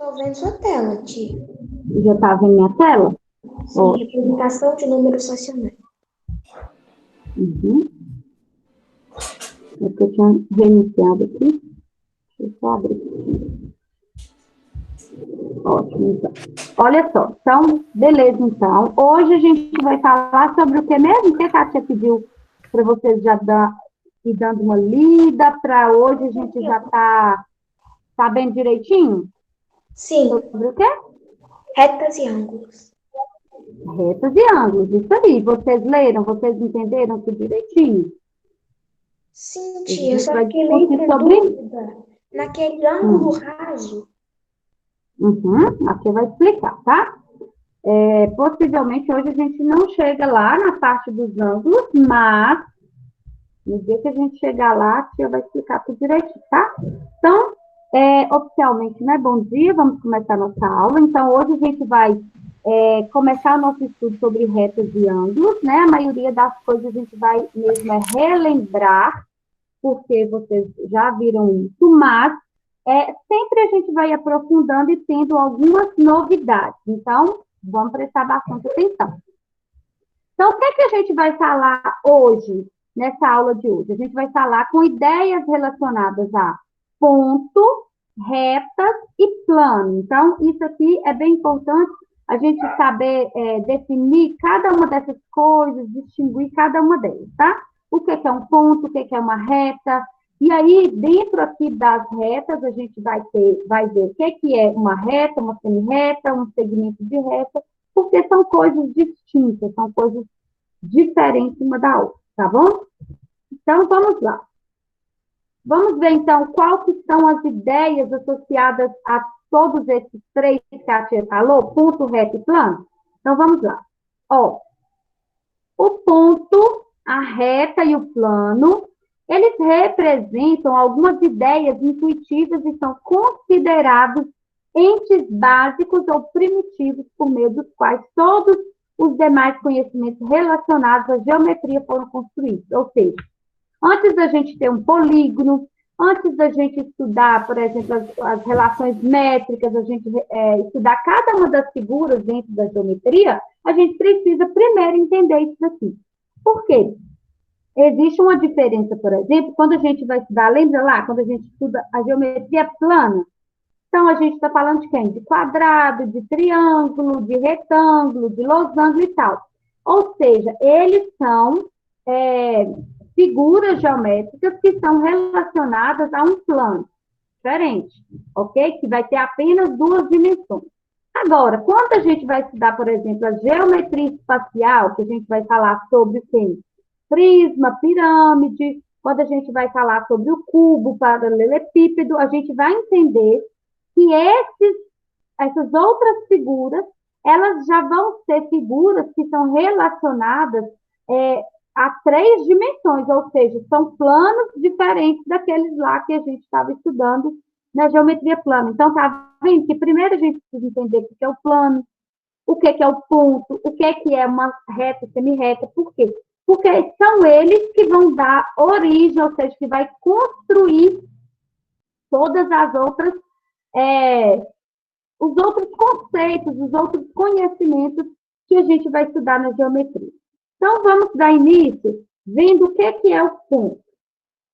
Estou vendo sua tela, tia. Já está vendo minha tela? Sim, representação de números racionais. Uhum. É que eu tinha reiniciado aqui. Deixa eu só abrir. Ótimo, então. Olha só. Então, beleza, então. Hoje a gente vai falar sobre o que mesmo? O que a Kátia pediu para vocês já ir dando uma lida, para hoje a gente já tá sabendo direitinho? Sim, Sobre o quê? retas e ângulos. Retas e ângulos, isso aí. Vocês leram, vocês entenderam tudo direitinho? Sim, A tia, eu gente só vai fiquei meio discutir com sobre isso. dúvida naquele ângulo raso. Aqui vai explicar, tá? Possivelmente hoje a gente não chega lá na parte dos ângulos, mas no dia que a gente chegar lá, a tia vai explicar tudo direitinho, tá? Então, oficialmente, né? Bom dia, vamos começar nossa aula. Então, hoje a gente vai começar o nosso estudo sobre retas e ângulos, né? A maioria das coisas a gente vai mesmo relembrar, porque vocês já viram isso, mas sempre a gente vai aprofundando e tendo algumas novidades. Então, vamos prestar bastante atenção. Então, o que é que a gente vai falar hoje, nessa aula de hoje? A gente vai falar com ideias relacionadas a ponto, retas e plano. Então, isso aqui é bem importante a gente saber definir cada uma dessas coisas, distinguir cada uma delas, tá? O que é um ponto, o que é uma reta. E aí, dentro aqui das retas, a gente vai ver o que é uma reta, uma semi-reta, um segmento de reta, porque são coisas distintas, são coisas diferentes uma da outra, tá bom? Então, vamos lá. Vamos ver, então, quais que são as ideias associadas a todos esses três que a tia falou, ponto, reta e plano? Então, vamos lá. Ó, o ponto, a reta e o plano, eles representam algumas ideias intuitivas e são considerados entes básicos ou primitivos por meio dos quais todos os demais conhecimentos relacionados à geometria foram construídos. Ou seja, antes da gente ter um polígono, antes da gente estudar, por exemplo, as relações métricas, a gente estudar cada uma das figuras dentro da geometria, a gente precisa primeiro entender isso aqui. Por quê? Existe uma diferença, por exemplo, quando a gente vai estudar, lembra lá, quando a gente estuda a geometria plana, então a gente está falando de quem? De quadrado, de triângulo, de retângulo, de losango e tal. Ou seja, eles são figuras geométricas que são relacionadas a um plano diferente, ok? Que vai ter apenas duas dimensões. Agora, quando a gente vai estudar, por exemplo, a geometria espacial, que a gente vai falar sobre o quê? Prisma, pirâmide, quando a gente vai falar sobre o cubo, paralelepípedo, a gente vai entender que essas outras figuras, elas já vão ser figuras que são relacionadas a três dimensões, ou seja, são planos diferentes daqueles lá que a gente estava estudando na geometria plana. Então, tá vendo que primeiro a gente precisa entender o que é o plano, o que é o ponto, o que é uma reta, semi-reta, por quê? Porque são eles que vão dar origem, ou seja, que vai construir todas as outras, os outros conceitos, os outros conhecimentos que a gente vai estudar na geometria. Então, vamos dar início vendo o que é o ponto.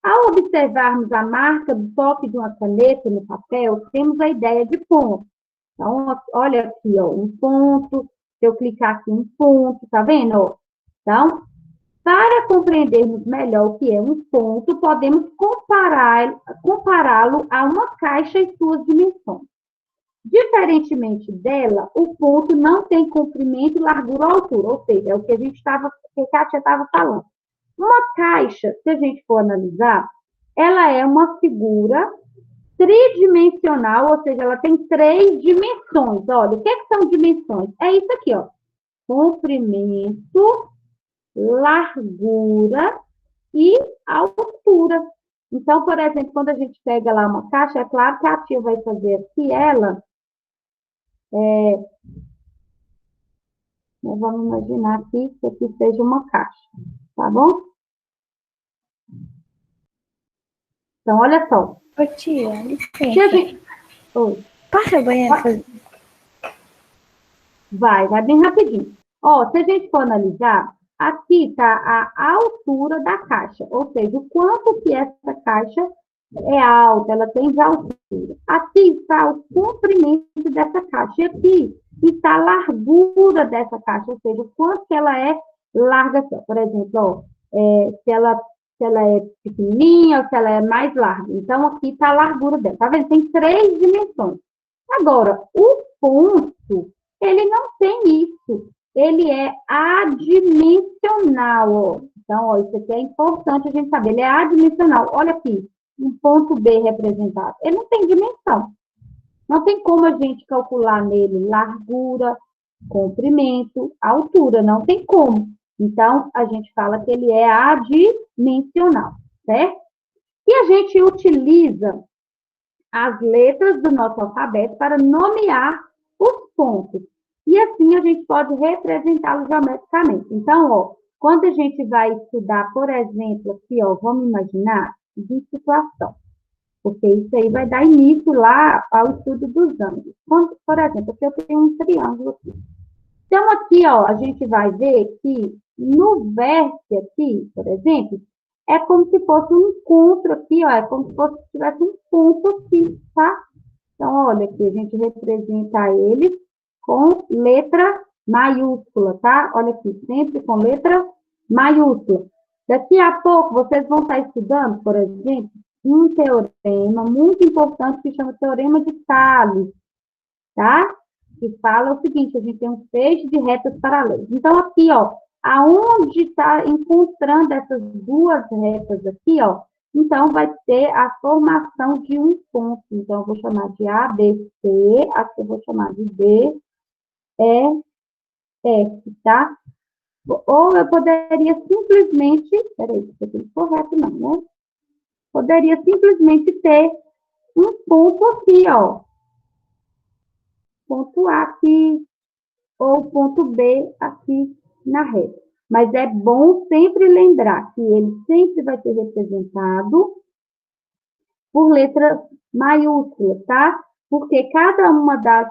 Ao observarmos a marca do toque de uma caneta no papel, temos a ideia de ponto. Então, olha aqui, ó, um ponto. Se eu clicar aqui, um ponto, tá vendo? Então, para compreendermos melhor o que é um ponto, podemos compará-lo a uma caixa em suas dimensões. Diferentemente dela, o ponto não tem comprimento, largura ou altura, ou seja, é o que a Kátia estava falando. Uma caixa, se a gente for analisar, ela é uma figura tridimensional, ou seja, ela tem três dimensões. Olha, o que são dimensões? É isso aqui, ó. Comprimento, largura e altura. Então, por exemplo, quando a gente pega lá uma caixa, é claro que a tia vai fazer aqui ela. Vamos imaginar aqui que aqui seja uma caixa, tá bom? Então, olha só. Ô, tia, licença. Oi. Passa ao banheiro. Vai bem rapidinho. Ó, se a gente for analisar, aqui está a altura da caixa, ou seja, o quanto que essa caixa é alta, ela tem de altura. Aqui está o comprimento dessa caixa, e aqui está a largura dessa caixa, ou seja, o quanto que ela é larga. Por exemplo, ó, se ela é pequenininha ou se ela é mais larga. Então, aqui está a largura dela. Tá vendo? Tem 3 dimensões. Agora, o ponto, ele não tem isso. Ele é adimensional, ó. Então, ó, isso aqui é importante a gente saber. Ele é adimensional. Olha aqui, um ponto B representado. Ele não tem dimensão. Não tem como a gente calcular nele largura, comprimento, altura. Não tem como. Então, a gente fala que ele é adimensional, certo? E a gente utiliza as letras do nosso alfabeto para nomear os pontos. E assim a gente pode representá-los geometricamente. Então, ó, quando a gente vai estudar, por exemplo, aqui, ó, vamos imaginar de situação, porque isso aí vai dar início lá ao estudo dos ângulos. Quando, por exemplo, aqui eu tenho um triângulo aqui. Então, aqui, ó, a gente vai ver que no vértice aqui, por exemplo, é como se fosse um encontro aqui, ó, é como se fosse tivesse um ponto aqui, tá? Então, olha aqui, a gente representa ele com letra maiúscula, tá? Olha aqui, sempre com letra maiúscula. Daqui a pouco, vocês vão estar estudando, por exemplo, um teorema muito importante que chama Teorema de Tales, tá? Que fala o seguinte, a gente tem um feixe de retas paralelas. Então, aqui, ó, aonde está encontrando essas duas retas aqui, ó, então vai ter a formação de um ponto. Então, eu vou chamar de ABC, aqui eu vou chamar de D, E, F, tá? Ou eu poderia simplesmente, peraí, isso aqui não é correto não, né? Poderia simplesmente ter um ponto aqui, ó. Ponto A aqui, ou ponto B aqui na reta. Mas é bom sempre lembrar que ele sempre vai ser representado por letras maiúsculas, tá? Porque cada uma das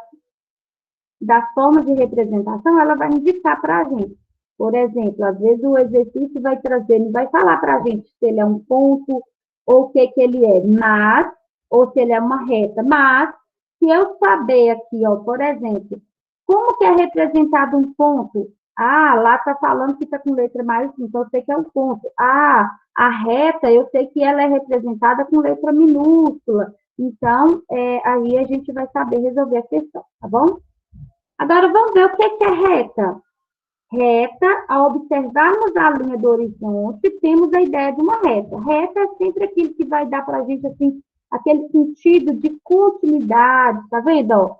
formas de representação, ela vai indicar para a gente. Por exemplo, às vezes o exercício vai trazer, não vai falar para a gente se ele é um ponto ou o que ele é, mas, ou se ele é uma reta. Mas, se eu saber aqui, ó, por exemplo, como que é representado um ponto? Ah, lá está falando que está com letra maiúscula, então eu sei que é um ponto. Ah, a reta, eu sei que ela é representada com letra minúscula. Então, aí a gente vai saber resolver a questão, tá bom? Agora, vamos ver o que é reta. Reta, ao observarmos a linha do horizonte, temos a ideia de uma reta. Reta é sempre aquilo que vai dar para a gente, assim, aquele sentido de continuidade, tá vendo, ó?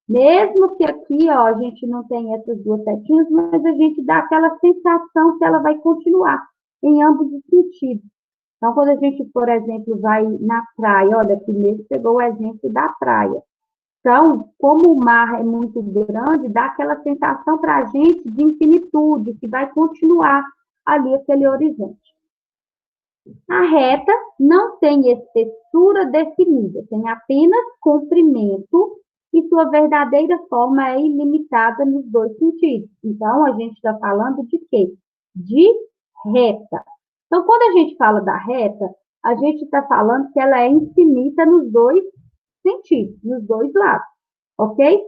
Mesmo que aqui, ó, a gente não tenha essas duas setinhas, mas a gente dá aquela sensação que ela vai continuar em ambos os sentidos. Então, quando a gente, por exemplo, vai na praia, olha, aqui mesmo pegou o exemplo da praia. Então, como o mar é muito grande, dá aquela sensação para a gente de infinitude, que vai continuar ali aquele horizonte. A reta não tem espessura definida, tem apenas comprimento e sua verdadeira forma é ilimitada nos dois sentidos. Então, a gente está falando de quê? De reta. Então, quando a gente fala da reta, a gente está falando que ela é infinita nos dois sentidos, nos dois lados, ok?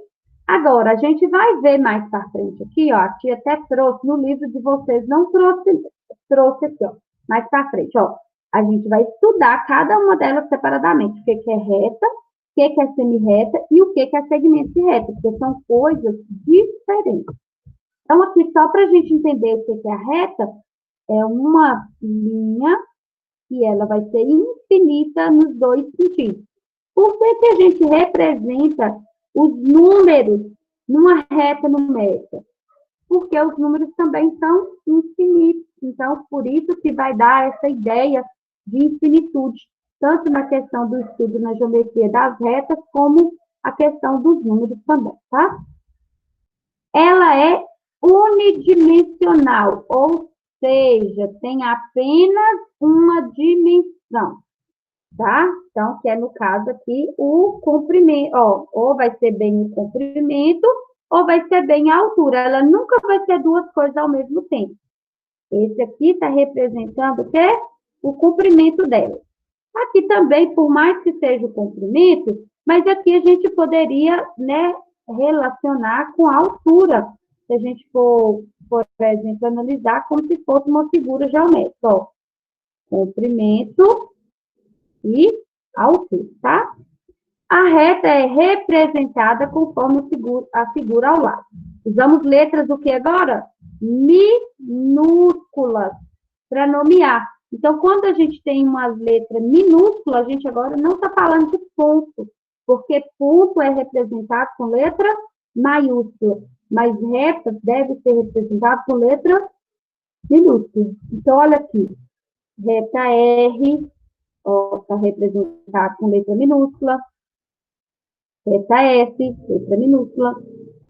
Agora, a gente vai ver mais para frente aqui, ó, a tia até trouxe no livro de vocês, não trouxe aqui, ó, mais para frente, ó. A gente vai estudar cada uma delas separadamente, o que é reta, o que é semi-reta e o que é segmento de reta, porque são coisas diferentes. Então, aqui, só para a gente entender o que é a reta, é uma linha que ela vai ser infinita nos dois sentidos. Por que a gente representa os números numa reta numérica? Porque os números também são infinitos. Então, por isso que vai dar essa ideia de infinitude, tanto na questão do estudo na geometria das retas, como a questão dos números também, tá? Ela é unidimensional, ou seja, tem apenas uma dimensão. tá? Então, que é no caso aqui o comprimento, ó, ou vai ser bem o comprimento, ou vai ser bem a altura. Ela nunca vai ser duas coisas ao mesmo tempo. Esse aqui está representando o quê? O comprimento dela. Aqui também, por mais que seja o comprimento, mas aqui a gente poderia, né, relacionar com a altura. Se a gente for, por exemplo, analisar como se fosse uma figura geométrica, ó. Comprimento e altura, tá? A reta é representada conforme a figura ao lado. Usamos letras o que agora? Minúsculas para nomear. Então, quando a gente tem uma letra minúscula, a gente agora não está falando de ponto, porque ponto é representado com letra maiúscula, mas reta deve ser representado com letra minúscula. Então, olha aqui, reta R, está representado com letra minúscula, reta S, letra minúscula,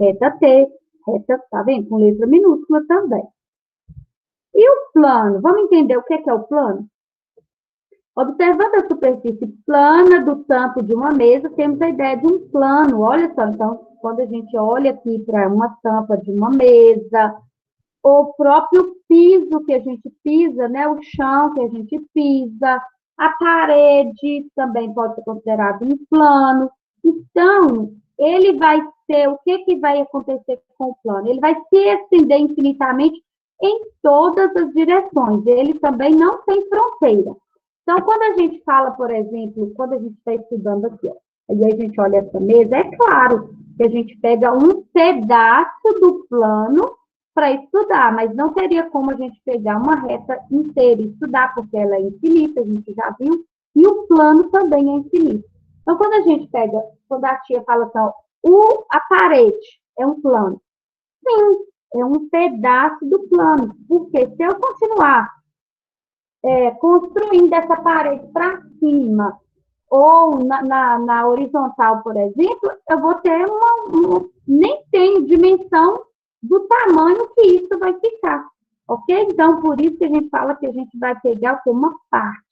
reta T, reta, tá vendo? Com letra minúscula também. E o plano? Vamos entender o que é o plano? Observando a superfície plana do tampo de uma mesa, temos a ideia de um plano. Olha só, então, quando a gente olha aqui para uma tampa de uma mesa, o próprio piso que a gente pisa, né? O chão que a gente pisa, a parede também pode ser considerado um plano. Então, ele vai ser, o que, que vai acontecer com o plano? Ele vai se estender infinitamente em todas as direções. Ele também não tem fronteira. Então, quando a gente fala, por exemplo, quando a gente está estudando aqui, ó, e a gente olha essa mesa, é claro que a gente pega um pedaço do plano para estudar, mas não teria como a gente pegar uma reta inteira e estudar, porque ela é infinita, a gente já viu, e o plano também é infinito. Então, quando a gente pega, quando a tia fala assim, ó, a parede é um plano. Sim, é um pedaço do plano, porque se eu continuar construindo essa parede para cima, ou na horizontal, por exemplo, eu vou ter nem tenho dimensão do tamanho que isso vai ficar, ok? Então, por isso que a gente fala que a gente vai pegar uma parte.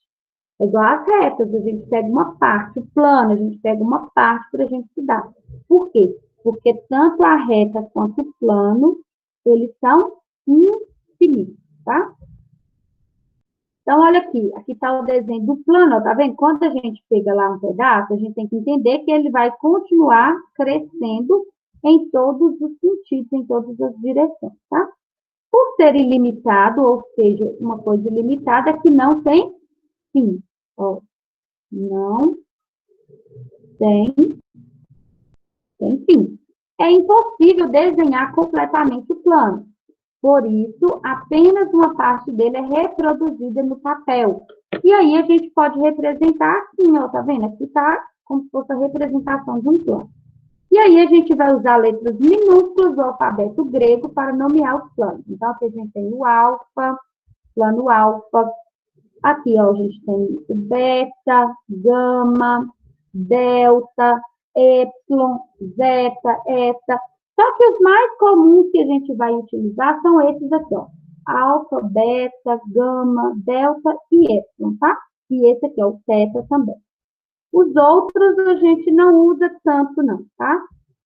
É igual as retas, a gente pega uma parte, o plano, a gente pega uma parte para a gente estudar. Por quê? Porque tanto a reta quanto o plano, eles são infinitos, tá? Então, olha aqui está o desenho do plano, tá vendo? Quando a gente pega lá um pedaço, a gente tem que entender que ele vai continuar crescendo em todos os sentidos, em todas as direções, tá? Por ser ilimitado, ou seja, uma coisa ilimitada que não tem fim. Ó, não tem fim. É impossível desenhar completamente o plano. Por isso, apenas uma parte dele é reproduzida no papel. E aí a gente pode representar assim, ó, tá vendo? Aqui tá como se fosse a representação de um plano. E aí a gente vai usar letras minúsculas do alfabeto grego para nomear os planos. Então, aqui a gente tem o alfa, plano alfa. Aqui, ó, a gente tem o beta, gama, delta, epsilon, zeta, eta. Só que os mais comuns que a gente vai utilizar são esses aqui, ó. Alfa, beta, gama, delta e epsilon, tá? E esse aqui é o teta também. Os outros a gente não usa tanto, não, tá?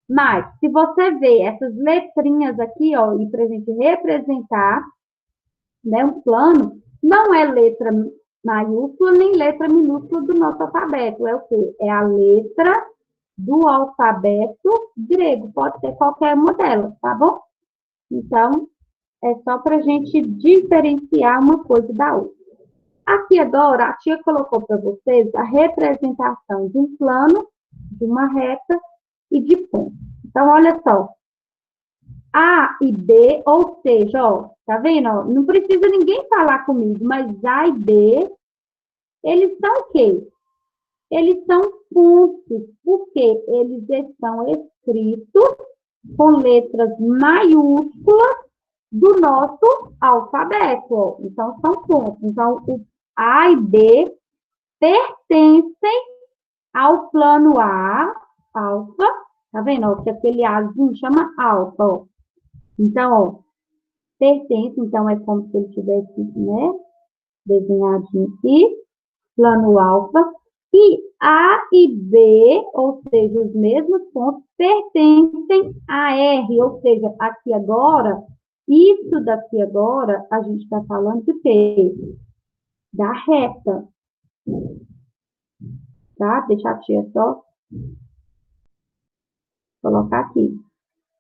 Mas, se você ver essas letrinhas aqui, ó, e para a gente representar, né, um plano, não é letra maiúscula nem letra minúscula do nosso alfabeto. É o quê? É a letra do alfabeto grego. Pode ser qualquer uma delas, tá bom? Então, é só para a gente diferenciar uma coisa da outra. Aqui agora, a tia colocou para vocês a representação de um plano, de uma reta e de pontos. Então, olha só. A e B, ou seja, ó, tá vendo? Ó, não precisa ninguém falar comigo, mas A e B, eles são o quê? Eles são pontos, porque eles estão escritos com letras maiúsculas do nosso alfabeto. Ó. Então, são pontos. Então, o A e B pertencem ao plano A, alfa, tá vendo? Ó, que aquele Azinho chama alfa, ó. Então, ó, pertence, então é como se ele tivesse, né, desenhadinho aqui, plano alfa, E A e B, ou seja, os mesmos pontos, pertencem a R, ou seja, aqui agora, isso daqui agora, a gente está falando de quê? Da reta, tá? Deixa a tia só colocar aqui.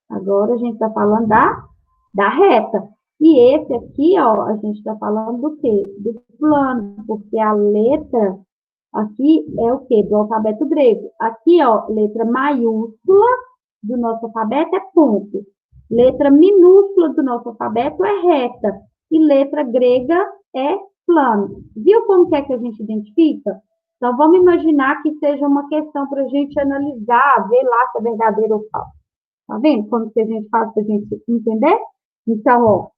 Agora a gente está falando da reta. E esse aqui, ó, a gente está falando do quê? Do plano, porque a letra aqui é o quê? Do alfabeto grego. Aqui, ó, letra maiúscula do nosso alfabeto é ponto. Letra minúscula do nosso alfabeto é reta. E letra grega é plano. Viu como que é que a gente identifica? Então, vamos imaginar que seja uma questão para a gente analisar, ver lá se é verdadeiro ou falso. Tá vendo como que a gente faz para a gente entender? Então, ó,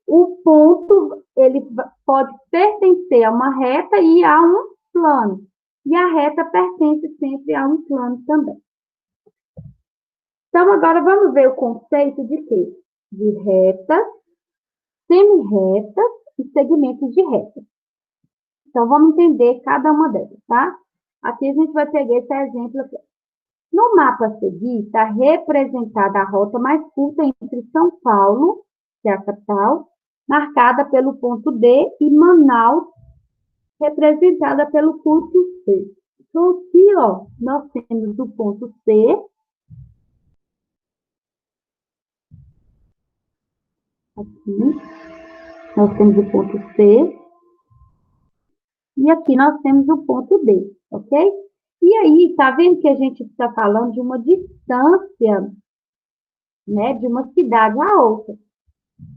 o ponto, ele pode pertencer a uma reta e a um plano. E a reta pertence sempre a um plano também. Então, agora vamos ver o conceito de quê? De retas, semi-retas e segmentos de retas. Então, vamos entender cada uma delas, tá? Aqui a gente vai pegar esse exemplo aqui. No mapa a seguir, está representada a rota mais curta entre São Paulo, que é a capital, marcada pelo ponto D, e Manaus, representada pelo ponto C. Então, aqui, ó, nós temos o ponto C. Aqui, nós temos o ponto C. E aqui nós temos o ponto D, ok? E aí, tá vendo que a gente está falando de uma distância, né, de uma cidade a outra.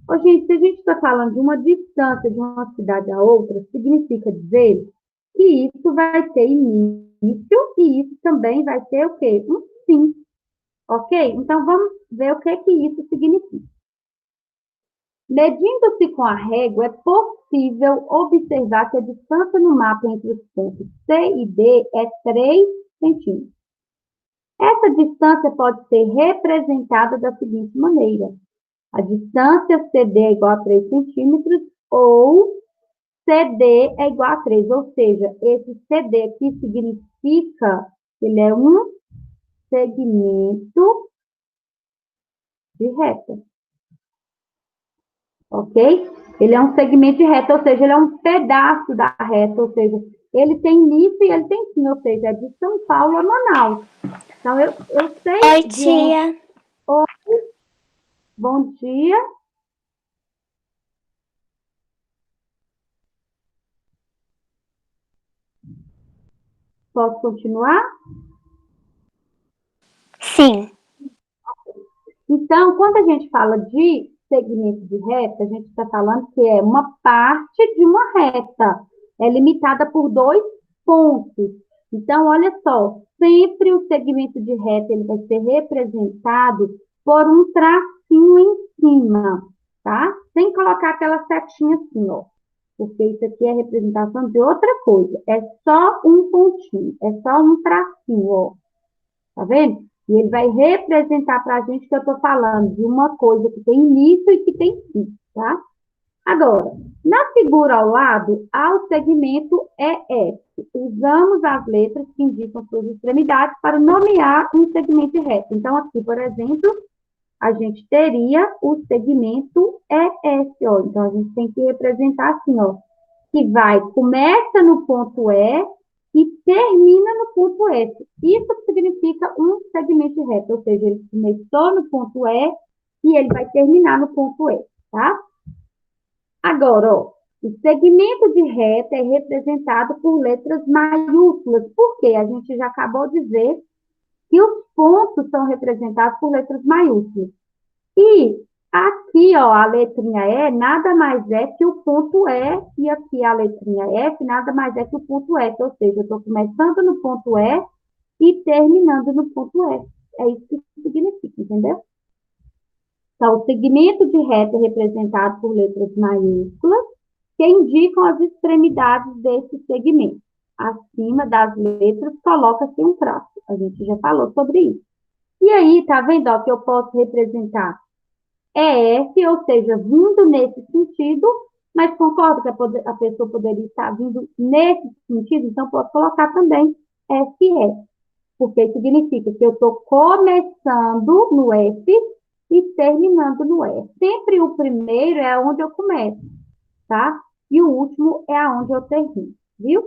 Ô, gente, se a gente está falando de uma distância de uma cidade a outra, significa dizer que isso vai ter início e isso também vai ter o quê? Um fim, ok? Então, vamos ver o que isso significa. Medindo-se com a régua, é possível observar que a distância no mapa entre os pontos C e D é 3 centímetros. Essa distância pode ser representada da seguinte maneira. A distância CD é igual a 3 centímetros ou CD é igual a 3. Ou seja, esse CD aqui significa que ele é um segmento de reta. Ok? Ele é um segmento de reta, ou seja, ele é um pedaço da reta, ou seja, ele tem início e ele tem fim, ou seja, é de São Paulo a Manaus. Então, eu sei... Oi, tia. Oi, bom dia. Posso continuar? Sim. Então, quando a gente fala de segmento de reta, a gente está falando que é uma parte de uma reta. É limitada por 2 pontos. Então, olha só, sempre o segmento de reta ele vai ser representado por um tracinho em cima, tá? Sem colocar aquela setinha assim, ó. Porque isso aqui é representação de outra coisa. É só um pontinho, é só um tracinho, ó. Tá vendo? E ele vai representar para a gente que eu estou falando de uma coisa que tem início e que tem fim, tá? Agora, na figura ao lado, há o segmento EF. Usamos as letras que indicam suas extremidades para nomear um segmento de reta. Então, aqui, por exemplo, a gente teria o segmento EF, ó. Então, a gente tem que representar assim, ó, que começa no ponto E e termina no ponto F. Isso significa um segmento de reta, ou seja, ele começou no ponto E e ele vai terminar no ponto E, tá? Agora, ó, o segmento de reta é representado por letras maiúsculas, porque a gente já acabou de ver que os pontos são representados por letras maiúsculas. E aqui, ó, a letrinha E nada mais é que o ponto E, e aqui a letrinha F nada mais é que o ponto F, ou seja, eu estou começando no ponto E e terminando no ponto F. É isso que significa, entendeu? Então, o segmento de reta é representado por letras maiúsculas, que indicam as extremidades desse segmento. Acima das letras, coloca-se um traço. A gente já falou sobre isso. E aí, tá vendo, ó, que eu posso representar EF, ou seja, vindo nesse sentido, Mas concordo que a pessoa poderia estar vindo nesse sentido, então pode colocar também FE, porque significa que eu estou começando no F e terminando no E. Sempre o primeiro é onde eu começo, tá? E o último é aonde eu termino, viu?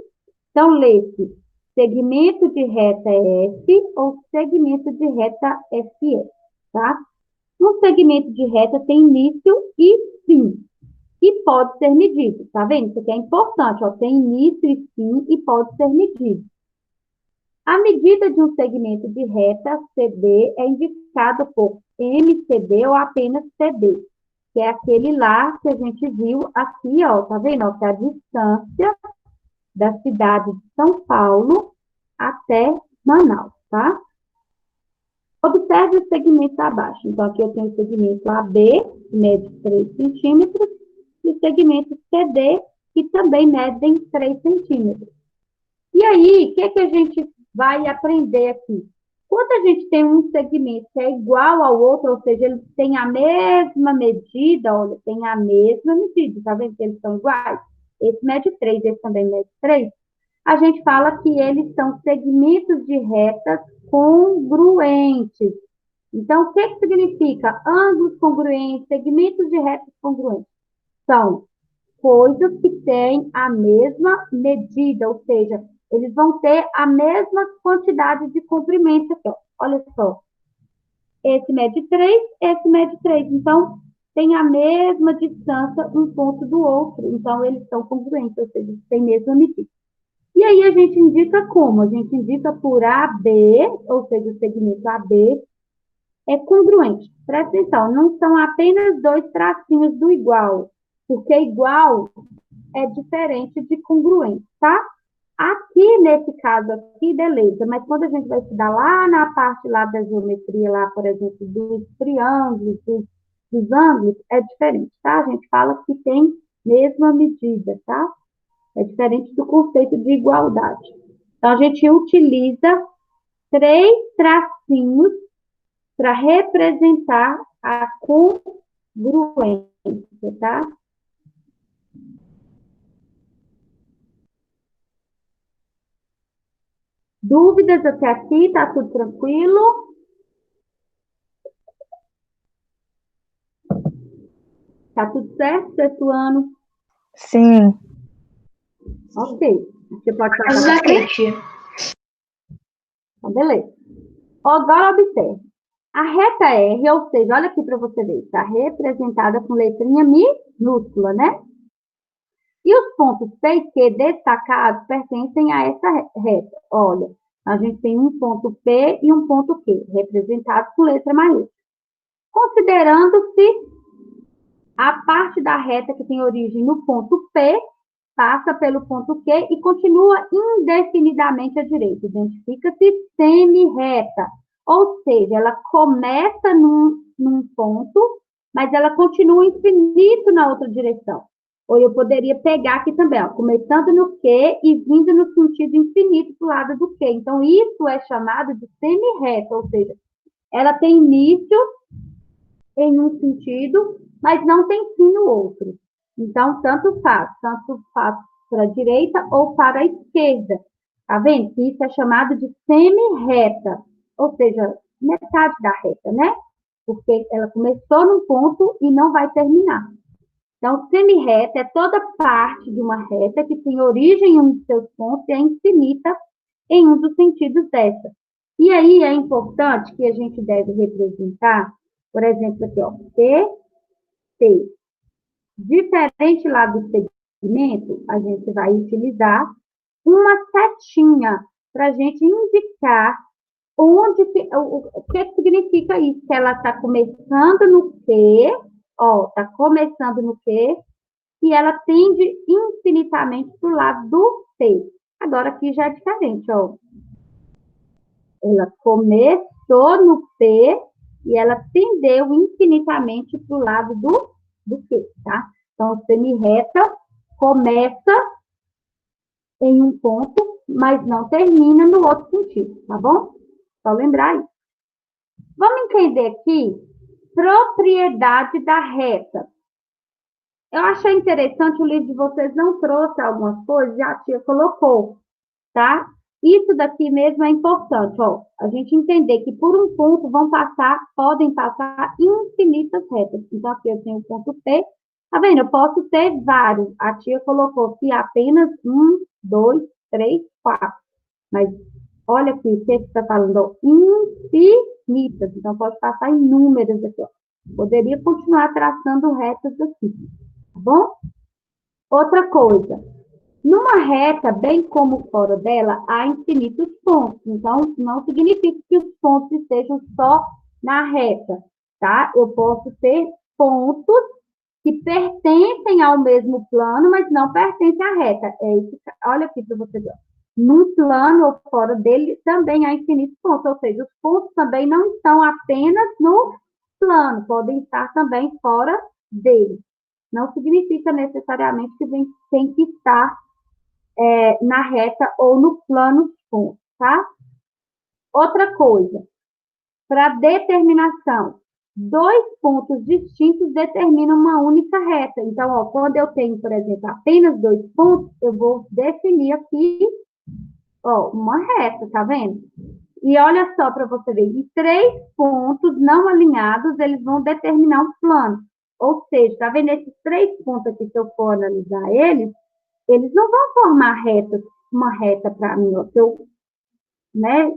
Então, lê-se segmento de reta F ou segmento de reta FE, tá? Um segmento de reta tem início e fim, e pode ser medido, tá vendo? Isso aqui é importante, ó, tem início e fim e pode ser medido. A medida de um segmento de reta CD é indicada por MCD ou apenas CD, que é aquele lá que a gente viu aqui, ó, tá vendo? Ó, que é a distância da cidade de São Paulo até Manaus, tá? Observe os segmentos abaixo. Então, aqui eu tenho o segmento AB, que mede 3 centímetros, e o segmento CD, que também medem 3 centímetros. E aí, o que a gente vai aprender aqui? Quando a gente tem um segmento que é igual ao outro, ou seja, eles têm a mesma medida, olha, tem a mesma medida, tá vendo que eles são iguais? Esse mede 3, esse também mede 3. A gente fala que eles são segmentos de retas congruentes. Então, o que significa ângulos congruentes, segmentos de retas congruentes? São coisas que têm a mesma medida, ou seja, eles vão ter a mesma quantidade de comprimento aqui, ó. Olha só. Esse mede 3, esse mede 3. Então, tem a mesma distância um ponto do outro. Então, eles são congruentes, ou seja, têm a mesma medida. E aí, a gente indica como? A gente indica por AB, ou seja, o segmento AB é congruente. Presta atenção, não são apenas dois tracinhos do igual, porque igual é diferente de congruente, tá? Aqui, nesse caso aqui, beleza, mas quando a gente vai estudar lá na parte lá da geometria, lá, por exemplo, dos triângulos, dos ângulos, é diferente, tá? A gente fala que tem mesma medida, tá? É diferente do conceito de igualdade. Então, a gente utiliza 3 tracinhos para representar a congruência, tá? Dúvidas até aqui? Tá tudo tranquilo? Tá tudo certo, sexto ano? Sim. Ok. Você pode Mas passar da para frente? tia. Então, beleza. Agora, observe. A reta R, ou seja, olha aqui para você ver, está representada com letrinha minúscula, né? E os pontos P e Q destacados pertencem a essa reta. Olha, a gente tem um ponto P e um ponto Q, representados com letra maiúscula. Considerando-se a parte da reta que tem origem no ponto P, passa pelo ponto Q e continua indefinidamente à direita. Identifica-se semi-reta. Ou seja, ela começa num ponto, mas ela continua infinito na outra direção. Ou eu poderia pegar aqui também, ó, começando no Q e vindo no sentido infinito para o lado do Q. Então, isso é chamado de semi-reta, ou seja, ela tem início em um sentido, mas não tem fim no outro. Então, tanto faz para a direita ou para a esquerda. Tá vendo? Isso é chamado de semi-reta, ou seja, metade da reta, né? Porque ela começou num ponto e não vai terminar. Então, semi-reta é toda parte de uma reta que tem origem em um dos seus pontos e é infinita em um dos sentidos dessa. E aí é importante que a gente deve representar, por exemplo, aqui, ó, T. Diferente lá do segmento, a gente vai utilizar uma setinha para a gente indicar onde o que significa isso, que ela está começando no Q, ó, está começando no Q, e ela tende infinitamente para o lado do P. Agora aqui já é diferente, ó. Ela começou no P e ela tendeu infinitamente para o lado do Q, tá? Então, semi-reta começa em um ponto, mas não termina no outro sentido, tá bom? Só lembrar isso. Vamos entender aqui propriedade da reta. Eu achei interessante, o livro de vocês não trouxe algumas coisas e a tia colocou, tá? Isso daqui mesmo é importante, ó. A gente entender que por um ponto podem passar infinitas retas. Então, aqui eu tenho o ponto P. Tá vendo? Eu posso ter vários. A tia colocou aqui apenas 1, 2, 3, 4. Mas olha aqui, o que está falando? Ó, infinitas. Então, pode passar inúmeras aqui, ó. Poderia continuar traçando retas aqui, tá bom? Outra coisa. Numa reta, bem como fora dela, há infinitos pontos. Então, não significa que os pontos estejam só na reta, tá? Eu posso ter pontos que pertencem ao mesmo plano, mas não pertencem à reta. É isso, olha aqui para você ver. Num plano ou fora dele também há infinitos pontos, ou seja, os pontos também não estão apenas no plano, podem estar também fora dele. Não significa necessariamente que tem que estar na reta ou no plano ponto, tá? Outra coisa, para determinação, dois pontos distintos determinam uma única reta. Então, ó, quando eu tenho, por exemplo, apenas dois pontos, eu vou definir aqui, ó, uma reta, tá vendo? E olha só para você ver, e três pontos não alinhados, eles vão determinar um plano. Ou seja, tá vendo esses três pontos aqui, se eu for analisar eles não vão formar uma reta para mim, ó, se eu, né,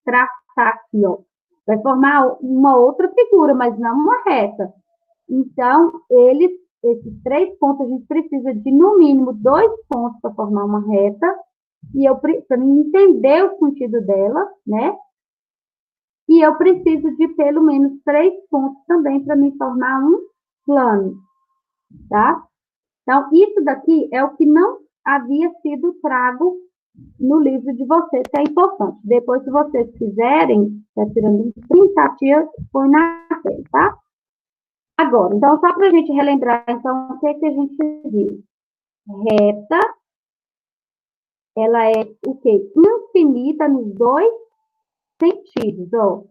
traçar aqui, ó. Vai formar uma outra figura, mas não uma reta. Então, esses três pontos, a gente precisa de, no mínimo, dois pontos para formar uma reta, e para entender o sentido dela, né? E eu preciso de pelo menos três pontos também para me formar um plano, tá? Então, isso daqui é o que não havia sido trago no livro de vocês, que é importante. Depois, se vocês quiserem, tá tirando um print, a tia põe na tela, tá? Agora, então, só para a gente relembrar, então, o que é que a gente viu? Reta, ela é o quê? Infinita nos dois sentidos, ó.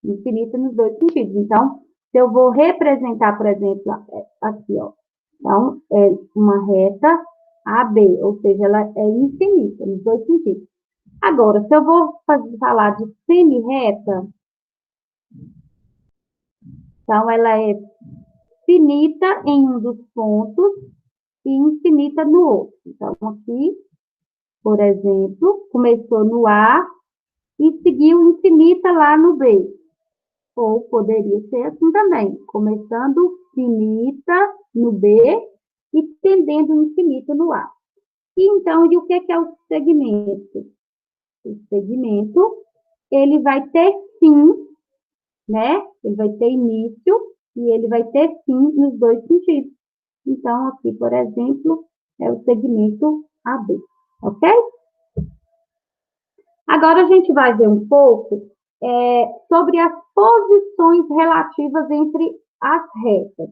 Infinita nos dois sentidos. Então, se eu vou representar, por exemplo, aqui, ó. Então, é uma reta AB, ou seja, ela é infinita nos dois sentidos. Agora, se eu vou falar de semi-reta, então ela é finita em um dos pontos e infinita no outro. Então, aqui, por exemplo, começou no A e seguiu infinita lá no B. Ou poderia ser assim também, começando finita no B e tendendo infinito no A. E então, e o que é o segmento? O segmento, ele vai ter fim, né? Ele vai ter início e ele vai ter fim nos dois sentidos. Então, aqui, por exemplo, é o segmento AB, ok? Agora a gente vai ver um pouco sobre as posições relativas entre as retas.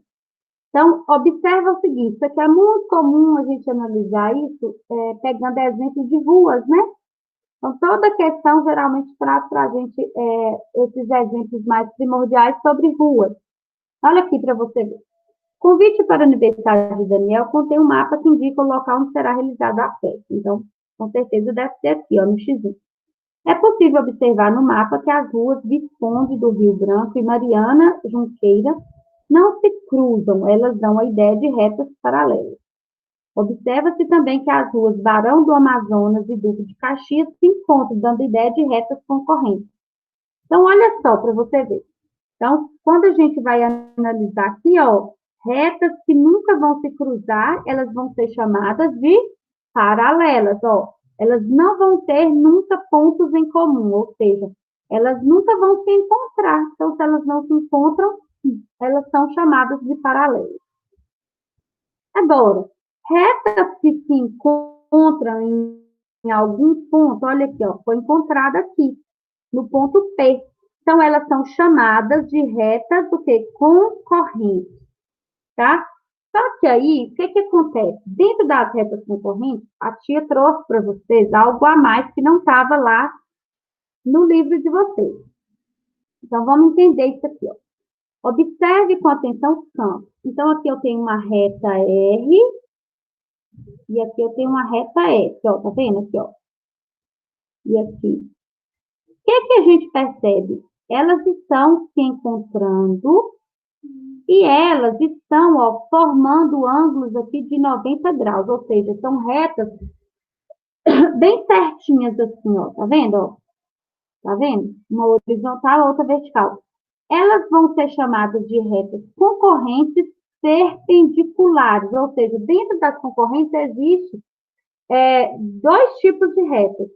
Então, observa o seguinte, isso aqui é muito comum a gente analisar isso pegando exemplos de ruas, né? Então, toda questão geralmente traz para a gente esses exemplos mais primordiais sobre ruas. Olha aqui para você ver. Convite para a Universidade de Daniel contém um mapa que indica o local onde será realizada a festa. Então, com certeza deve ser aqui, ó, no X1. É possível observar no mapa que as ruas Visconde do Rio Branco e Mariana Junqueira não se cruzam, elas dão a ideia de retas paralelas. Observa-se também que as ruas Barão do Amazonas e Duque de Caxias se encontram, dando ideia de retas concorrentes. Então, olha só para você ver. Então, quando a gente vai analisar aqui, ó, retas que nunca vão se cruzar, elas vão ser chamadas de paralelas, ó. Elas não vão ter nunca pontos em comum, ou seja, elas nunca vão se encontrar. Então, se elas não se encontram, elas são chamadas de paralelas. Agora, retas que se encontram em algum ponto, olha aqui, ó, foi encontrada aqui, no ponto P. Então, elas são chamadas de retas do que? Concorrentes, tá? Só que aí, o que acontece? Dentro das retas concorrentes, a tia trouxe para vocês algo a mais que não estava lá no livro de vocês. Então, vamos entender isso aqui, ó. Observe com atenção os campos. Então, aqui eu tenho uma reta R e aqui eu tenho uma reta S, ó, tá vendo aqui, ó? E aqui. O que a gente percebe? Elas estão se encontrando e elas estão, ó, formando ângulos aqui de 90 graus, ou seja, são retas bem certinhas assim, ó, tá vendo, ó? Tá vendo? Uma horizontal, outra vertical. Elas vão ser chamadas de retas concorrentes perpendiculares, ou seja, dentro das concorrentes existe dois tipos de retas.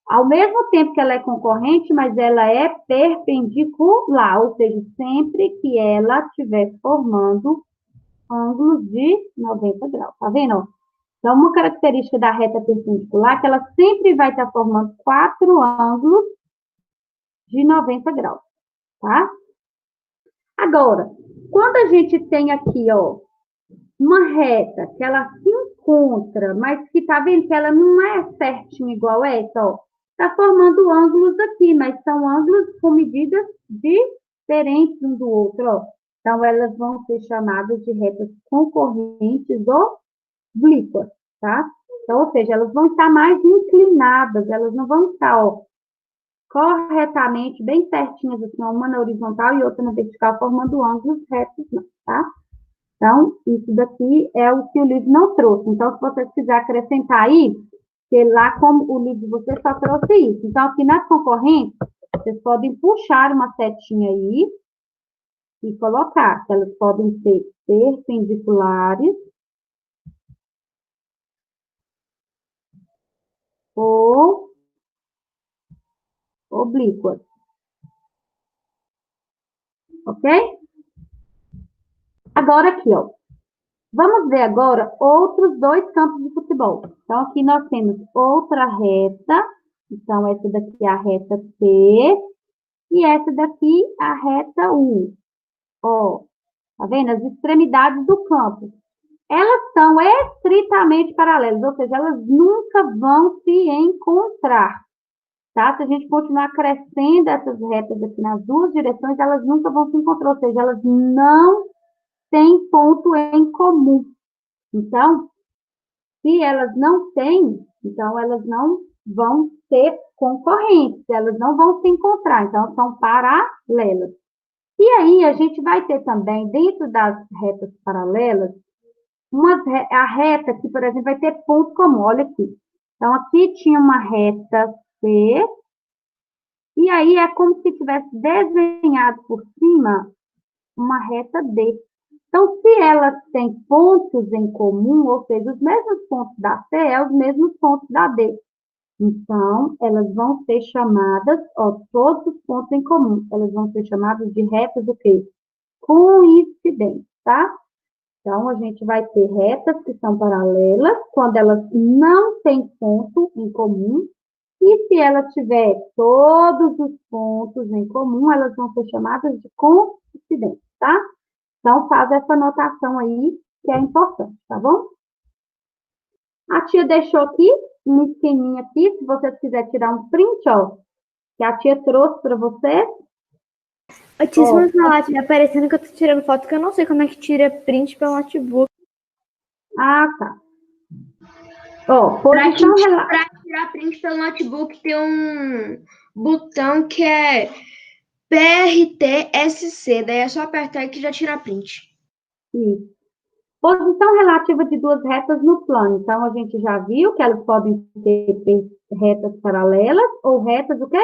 Ao mesmo tempo que ela é concorrente, mas ela é perpendicular, ou seja, sempre que ela estiver formando ângulos de 90 graus, tá vendo? Então, uma característica da reta perpendicular é que ela sempre vai estar formando 4 ângulos de 90 graus, tá? Agora, quando a gente tem aqui, ó, uma reta que ela se encontra, mas que tá vendo que ela não é certinha igual essa, ó, tá formando ângulos aqui, mas são ângulos com medidas diferentes um do outro, ó. Então, elas vão ser chamadas de retas concorrentes oblíquas, tá? Então, ou seja, elas vão estar mais inclinadas, elas não vão estar, ó, corretamente, bem certinhas, assim, uma na horizontal e outra na vertical, formando ângulos retos, não, tá? Então, isso daqui é o que o livro não trouxe. Então, se vocês quiserem acrescentar aí, sei lá como o livro de vocês só trouxe isso. Então, aqui nas concorrentes, vocês podem puxar uma setinha aí e colocar, que elas podem ser perpendiculares ou oblíquas. Ok? Agora aqui, ó. Vamos ver agora outros dois campos de futebol. Então, aqui nós temos outra reta. Então, essa daqui é a reta P. E essa daqui, a reta U. Ó, tá vendo? As extremidades do campo. Elas são estritamente paralelas, ou seja, elas nunca vão se encontrar. Tá? Se a gente continuar crescendo essas retas aqui nas duas direções, elas nunca vão se encontrar, ou seja, elas não têm ponto em comum. Então, se elas não têm, então elas não vão ser concorrentes, elas não vão se encontrar, então são paralelas. E aí a gente vai ter também, dentro das retas paralelas, a reta que, por exemplo, vai ter ponto comum, olha aqui. Então, aqui tinha uma reta C, e aí é como se tivesse desenhado por cima uma reta D. Então, se elas têm pontos em comum, ou seja, os mesmos pontos da C é os mesmos pontos da D. Então, elas vão ser chamadas, ó, todos os pontos em comum, elas vão ser chamadas de retas o quê? Coincidentes, tá? Então, a gente vai ter retas que são paralelas, quando elas não têm ponto em comum, e se ela tiver todos os pontos em comum, elas vão ser chamadas de coincidentes, tá? Então, faz essa anotação aí, que é importante, tá bom? A tia deixou aqui, um esqueminha aqui, se você quiser tirar um print, ó, que a tia trouxe para você. Ô, tia, se você falar, tia, aparecendo que eu tô tirando foto, que eu não sei como é que tira print pelo notebook. Ah, tá. Ó, posição relativa. Para tirar print pelo notebook, tem um botão que é PRTSC, daí é só apertar que já tira print. Isso. Posição relativa de duas retas no plano. Então, a gente já viu que elas podem ter retas paralelas ou retas o quê?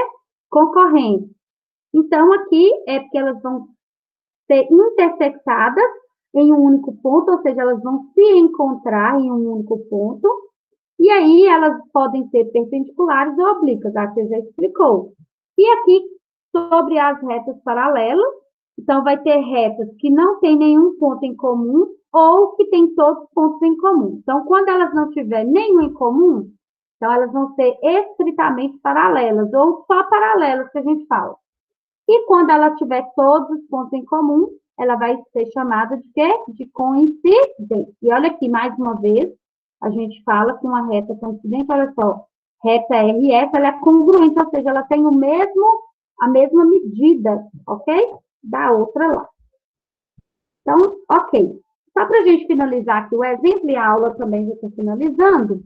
Concorrentes. Então, aqui é porque elas vão ser intersectadas em um único ponto, ou seja, elas vão se encontrar em um único ponto. E aí, elas podem ser perpendiculares ou oblíquas, a tia já explicou. E aqui, sobre as retas paralelas, então, vai ter retas que não têm nenhum ponto em comum ou que têm todos os pontos em comum. Então, quando elas não tiverem nenhum em comum, então elas vão ser estritamente paralelas, ou só paralelas que a gente fala. E quando ela tiver todos os pontos em comum, ela vai ser chamada de quê? De coincidente. E olha aqui, mais uma vez, a gente fala que uma reta coincidente, olha só, reta RS, ela é congruente, ou seja, ela tem a mesma medida, ok? Da outra lá. Então, ok. Só para a gente finalizar aqui o exemplo e a aula também já está finalizando,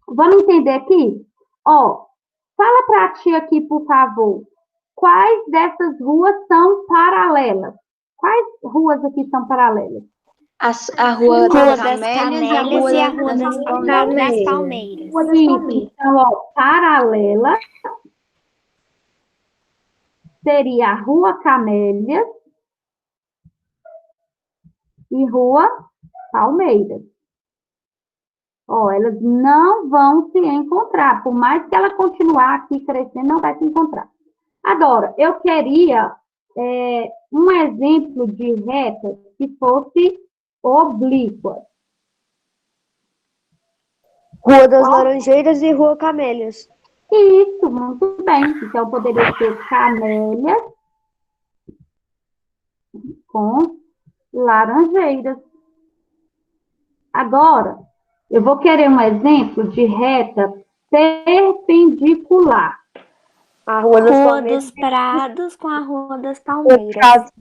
vamos entender aqui? Ó, fala para a tia aqui, por favor, quais dessas ruas são paralelas? Quais ruas aqui são paralelas? A Rua das das Camélias Camélias e e a a Rua das das Palmeiras. Palmeiras. Então, ó, paralela seria a Rua Camélias e Rua Palmeiras. Ó, elas não vão se encontrar, por mais que ela continuar aqui crescendo, não vai se encontrar. Agora, eu queria um exemplo de reta que fosse oblíqua. Rua das Laranjeiras e Rua Camélias. Isso, muito bem. Então, poderia ser camélias com laranjeiras. Agora, eu vou querer um exemplo de reta perpendicular. A Rua dos Prados com a Rua das Palmeiras.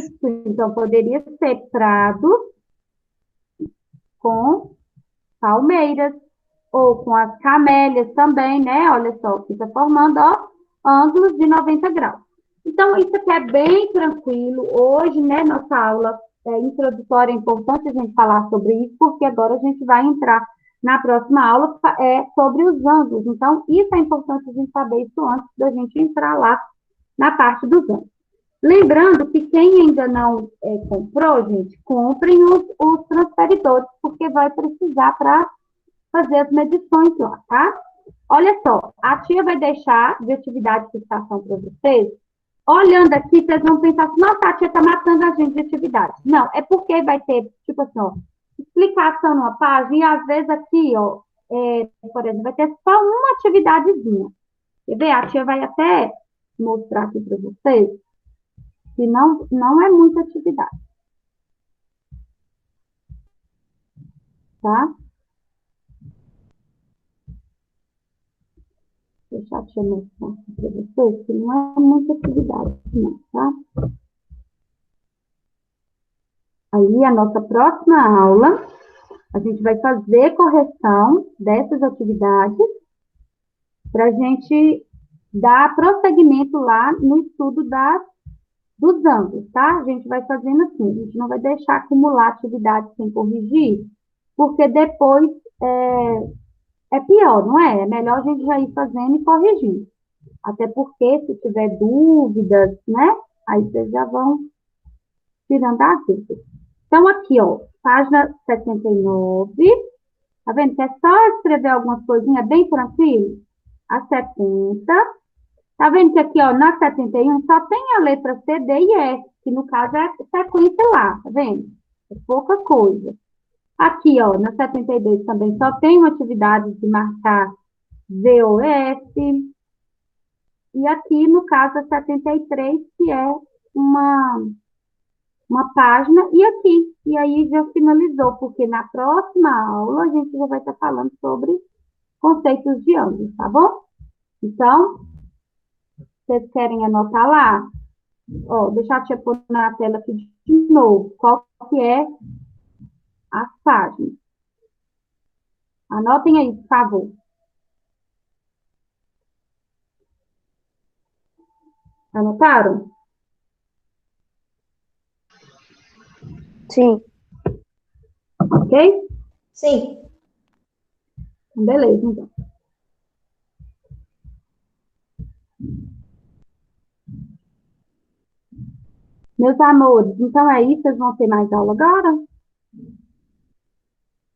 Isso, então poderia ser prados com palmeiras, ou com as camélias também, né? Olha só, fica formando, ó, ângulos de 90 graus. Então, isso aqui é bem tranquilo. Hoje, né, nossa aula introdutória, é importante a gente falar sobre isso, porque agora a gente vai entrar na próxima aula sobre os ângulos. Então, isso é importante a gente saber isso antes da gente entrar lá na parte dos ângulos. Lembrando que quem ainda não comprou, gente, comprem os transferidores, porque vai precisar para fazer as medições lá, tá? Olha só, a tia vai deixar de atividade de fixação para vocês. Olhando aqui, vocês vão pensar assim, nossa, a tia está matando a gente de atividade. Não, é porque vai ter, tipo assim, ó, explicação numa página, e às vezes aqui, ó, por exemplo, vai ter só uma atividadezinha. Quer ver? A tia vai até mostrar aqui para vocês que não é muita atividade. Tá? Deixa eu mostrar aqui para vocês que não é muita atividade, não, tá? Aí, a nossa próxima aula, a gente vai fazer correção dessas atividades para a gente dar prosseguimento lá no estudo dos ângulos, tá? A gente vai fazendo assim, a gente não vai deixar acumular atividade sem corrigir, porque depois é pior, não é? É melhor a gente já ir fazendo e corrigindo. Até porque, se tiver dúvidas, né? Aí vocês já vão tirando as dúvidas. Então, aqui, ó, página 79. Tá vendo? Que é só escrever algumas coisinhas bem tranquilo. A 70. Tá vendo que aqui, ó, na 71 só tem a letra C, D e F, que no caso é sequência lá, tá vendo? É pouca coisa. Aqui, ó, na 72 também só tem uma atividade de marcar V ou F. E aqui, no caso, a 73, que é uma página, e aqui. E aí já finalizou, porque na próxima aula a gente já vai estar falando sobre conceitos de ângulos, tá bom? Então, vocês querem anotar lá? Ó, deixa eu te pôr na tela aqui de novo. Qual que é as páginas? Anotem aí, por favor. Anotaram? Sim. Ok? Sim. Beleza, então. Meus amores, então é isso? Vocês vão ter mais aula agora?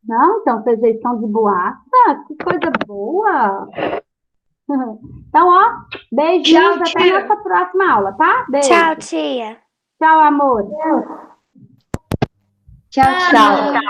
Não? Então vocês já estão de boaça? Que coisa boa! Então, ó, beijinhos, até a nossa próxima aula, tá? Beijo. Tchau, tia. Tchau, amor. Tchau, tchau.